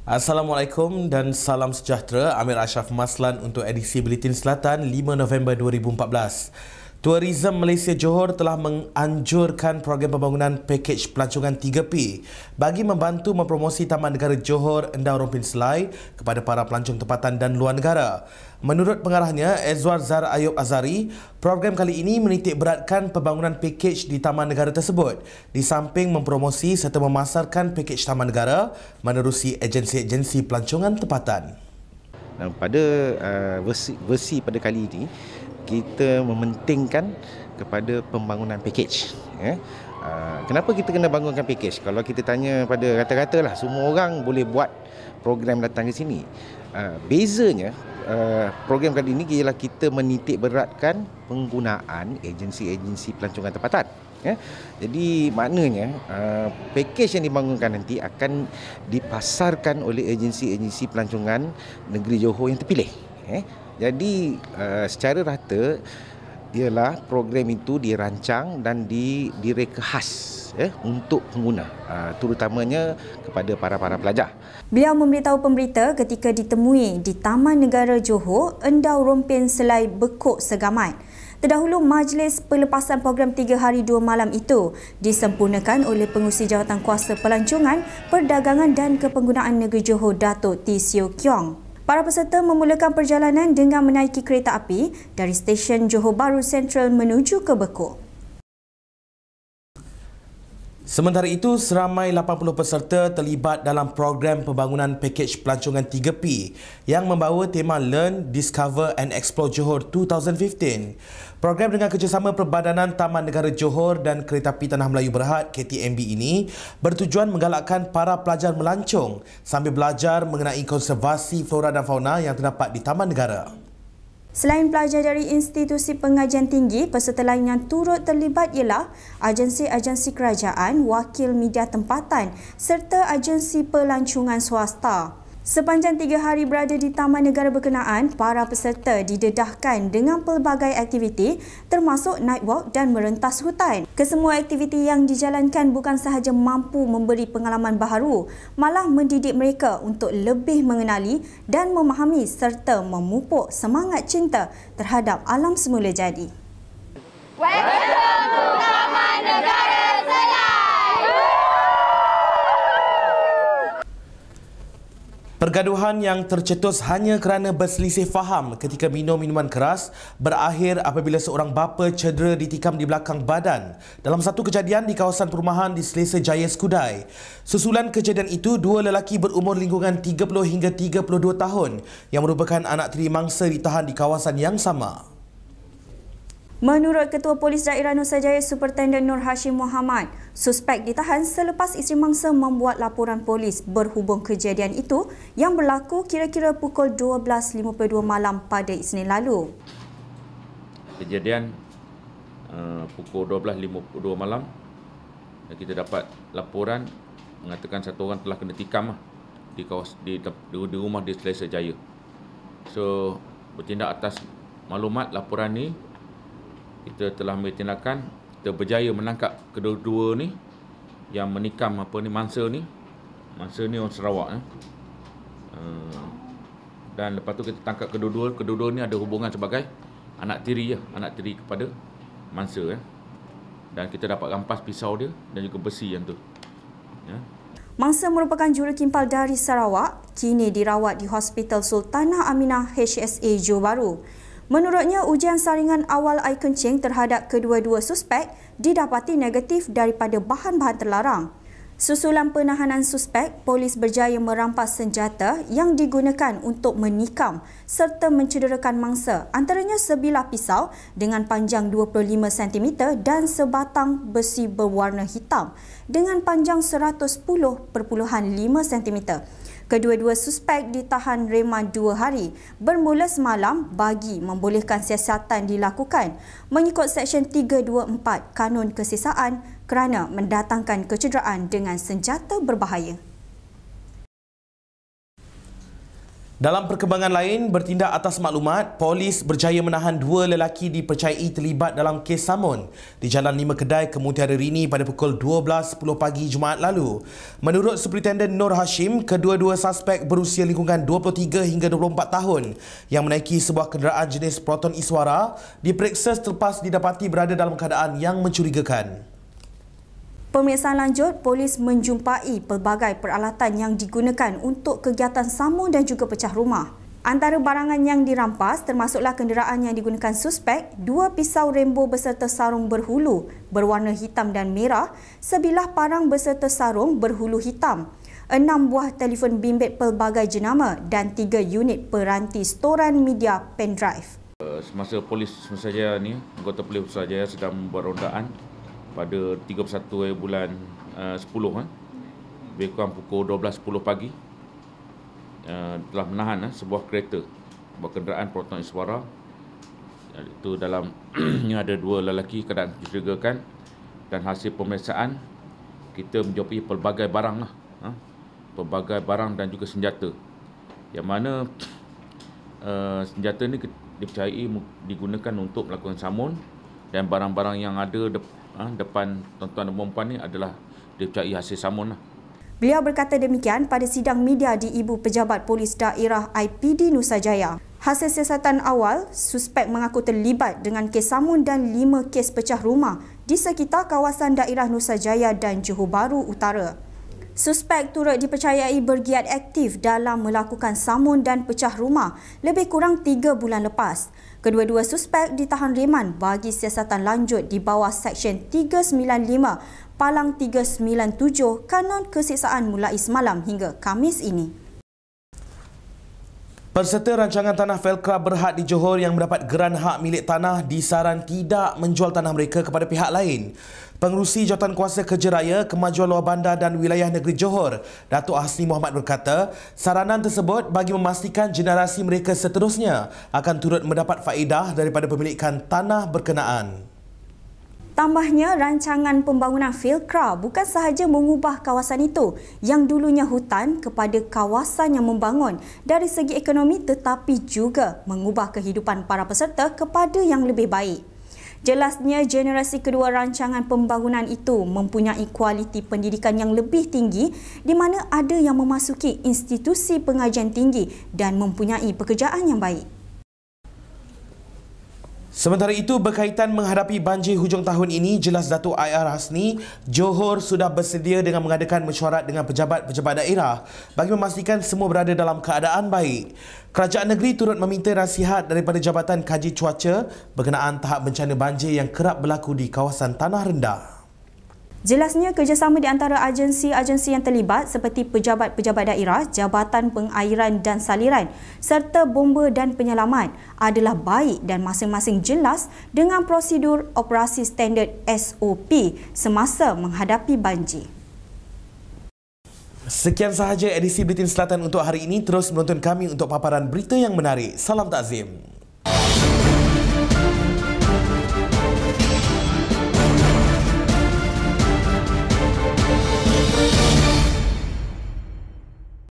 Assalamualaikum dan salam sejahtera. Amir Ashraf Maslan untuk edisi Buletin Selatan 5 November 2014. Tourism Malaysia Johor telah menganjurkan program pembangunan pakej pelancongan 3P bagi membantu mempromosi Taman Negara Johor Endau Rompin Selai kepada para pelancong tempatan dan luar negara. Menurut pengarahnya, Ezwar Zar Ayub Azari, program kali ini menitik beratkan pembangunan pakej di Taman Negara tersebut di samping mempromosi serta memasarkan pakej Taman Negara menerusi agensi-agensi pelancongan tempatan. Pada versi pada kali ini, kita mementingkan kepada pembangunan pakej. Kenapa kita kena bangunkan pakej? Kalau kita tanya pada rata-rata lah, semua orang boleh buat program datang ke sini. Bezanya, program kali ini ialah kita menitik beratkan penggunaan agensi-agensi pelancongan tempatan. Jadi maknanya pakej yang dibangunkan nanti akan dipasarkan oleh agensi-agensi pelancongan negeri Johor yang terpilih. Jadi secara rata ialah program itu dirancang dan direka khas untuk pengguna, terutamanya kepada para pelajar. Beliau memberitahu pemberita ketika ditemui di Taman Negara Johor Endau Rompin Selai Bekok Segamat. Terdahulu, majlis pelepasan program 3 hari 2 malam itu disempurnakan oleh Pengurusi Jawatan Kuasa Pelancongan, Perdagangan dan Kepenggunaan Negeri Johor Datuk T. Siew Kiong. Para peserta memulakan perjalanan dengan menaiki kereta api dari stesen Johor Bahru Central menuju ke Bekok. Sementara itu, seramai 80 peserta terlibat dalam program pembangunan pakej pelancongan 3P yang membawa tema Learn, Discover and Explore Johor 2015. Program dengan kerjasama Perbadanan Taman Negara Johor dan Keretapi Tanah Melayu Berhad KTMB ini bertujuan menggalakkan para pelajar melancong sambil belajar mengenai konservasi flora dan fauna yang terdapat di Taman Negara. Selain pelajar dari institusi pengajian tinggi, peserta lain yang turut terlibat ialah agensi-agensi kerajaan, wakil media tempatan serta agensi pelancongan swasta. Sepanjang 3 hari berada di Taman Negara berkenaan, para peserta didedahkan dengan pelbagai aktiviti termasuk night walk dan merentas hutan. Kesemua aktiviti yang dijalankan bukan sahaja mampu memberi pengalaman baharu, malah mendidik mereka untuk lebih mengenali dan memahami serta memupuk semangat cinta terhadap alam semula jadi. Welcome to Taman Negara Selai! Pergaduhan yang tercetus hanya kerana berselisih faham ketika minum minuman keras berakhir apabila seorang bapa cedera ditikam di belakang badan dalam satu kejadian di kawasan perumahan di Selesa Jaya Skudai. Susulan kejadian itu, 2 lelaki berumur lingkungan 30 hingga 32 tahun yang merupakan anak tiri mangsa ditahan di kawasan yang sama. Menurut Ketua Polis Daerah Nusajaya Superintendent Nur Hashim Mohamad, suspek ditahan selepas isteri mangsa membuat laporan polis berhubung kejadian itu yang berlaku kira-kira pukul 12.52 malam pada Isnin lalu. Kejadian pukul 12.52 malam, kita dapat laporan mengatakan satu orang telah kena tikam di rumah di Selesa Jaya. So, bertindak atas maklumat laporan ni, kita telah ambil tindakan. Kita berjaya menangkap kedua-dua ni yang menikam mangsa ni. Mangsa ni orang Sarawak. Dan lepas tu kita tangkap kedua-dua. Kedua-dua ni ada hubungan sebagai anak tiri kepada mangsa. Dan kita dapat rampas pisau dia dan juga besi yang tu. Mangsa merupakan jurukimpal dari Sarawak, kini dirawat di Hospital Sultanah Aminah HSA Johor Bahru. Menurutnya, ujian saringan awal air kencing terhadap kedua-dua suspek didapati negatif daripada bahan-bahan terlarang. Susulan penahanan suspek, polis berjaya merampas senjata yang digunakan untuk menikam serta mencederakan mangsa, antaranya sebilah pisau dengan panjang 25 cm dan sebatang besi berwarna hitam dengan panjang 110.5 cm. Kedua-dua suspek ditahan reman 2 hari bermula semalam bagi membolehkan siasatan dilakukan mengikut Seksyen 324 Kanun Kesisaan kerana mendatangkan kecederaan dengan senjata berbahaya. Dalam perkembangan lain, bertindak atas maklumat, polis berjaya menahan 2 lelaki dipercayai terlibat dalam kes samun di Jalan 5 Kedai ke Mutiara Rini pada pukul 12.10 pagi Jumaat lalu. Menurut Superintenden Nur Hashim, kedua-dua suspek berusia lingkungan 23 hingga 24 tahun yang menaiki sebuah kenderaan jenis Proton Iswara diperiksa selepas didapati berada dalam keadaan yang mencurigakan. Pemeriksaan lanjut, polis menjumpai pelbagai peralatan yang digunakan untuk kegiatan samun dan juga pecah rumah. Antara barangan yang dirampas termasuklah kenderaan yang digunakan suspek, 2 pisau Rambo beserta sarung berhulu berwarna hitam dan merah, sebilah parang beserta sarung berhulu hitam, 6 buah telefon bimbit pelbagai jenama dan 3 unit peranti storan media pendrive. Semasa polis Putrajaya ni, anggota polis Putrajaya sedang membuat rondaan pada 31 bulan 10 lebih kurang pukul 12.10 pagi telah menahan sebuah kereta, sebuah kenderaan Proton Iswara. Itu dalam ada 2 lelaki keadaan mencurigakan, dan hasil pemeriksaan kita menjumpai pelbagai barang pelbagai barang dan juga senjata, yang mana senjata ni dipercayai digunakan untuk melakukan samun, dan barang-barang yang ada depan tuan-tuan dan puan-puan ni adalah dipercayai hasil samun. Beliau berkata demikian pada sidang media di Ibu Pejabat Polis Daerah IPD Nusa Jaya. Hasil siasatan awal, suspek mengaku terlibat dengan kes samun dan 5 kes pecah rumah di sekitar kawasan daerah Nusa Jaya dan Johor Bahru Utara. Suspek turut dipercayai bergiat aktif dalam melakukan samun dan pecah rumah lebih kurang 3 bulan lepas. Kedua-dua suspek ditahan reman bagi siasatan lanjut di bawah Seksyen 395 Palang 397 Kanun Kesiksaan mulai semalam hingga Khamis ini. Peserta rancangan tanah Felcra Berhad di Johor yang mendapat geran hak milik tanah disaran tidak menjual tanah mereka kepada pihak lain. Pengerusi Jawatankuasa Kerja Raya, Kemajuan Luar Bandar dan Wilayah Negeri Johor, Datuk Hasni Mohamad berkata, saranan tersebut bagi memastikan generasi mereka seterusnya akan turut mendapat faedah daripada pemilikan tanah berkenaan. Tambahnya, rancangan pembangunan Felcra bukan sahaja mengubah kawasan itu yang dulunya hutan kepada kawasan yang membangun dari segi ekonomi, tetapi juga mengubah kehidupan para peserta kepada yang lebih baik. Jelasnya, generasi kedua rancangan pembangunan itu mempunyai kualiti pendidikan yang lebih tinggi di mana ada yang memasuki institusi pengajian tinggi dan mempunyai pekerjaan yang baik. Sementara itu, berkaitan menghadapi banjir hujung tahun ini, jelas Datuk IR Hasni, Johor sudah bersedia dengan mengadakan mesyuarat dengan pejabat-pejabat daerah bagi memastikan semua berada dalam keadaan baik. Kerajaan negeri turut meminta nasihat daripada Jabatan Kaji Cuaca berkenaan tahap bencana banjir yang kerap berlaku di kawasan tanah rendah. Jelasnya, kerjasama di antara agensi-agensi yang terlibat seperti pejabat-pejabat daerah, Jabatan Pengairan dan Saliran serta bomba dan penyelamat adalah baik dan masing-masing jelas dengan prosedur operasi standard SOP semasa menghadapi banjir. Sekian sahaja edisi Buletin Selatan untuk hari ini. Terus menonton kami untuk paparan berita yang menarik. Salam takzim.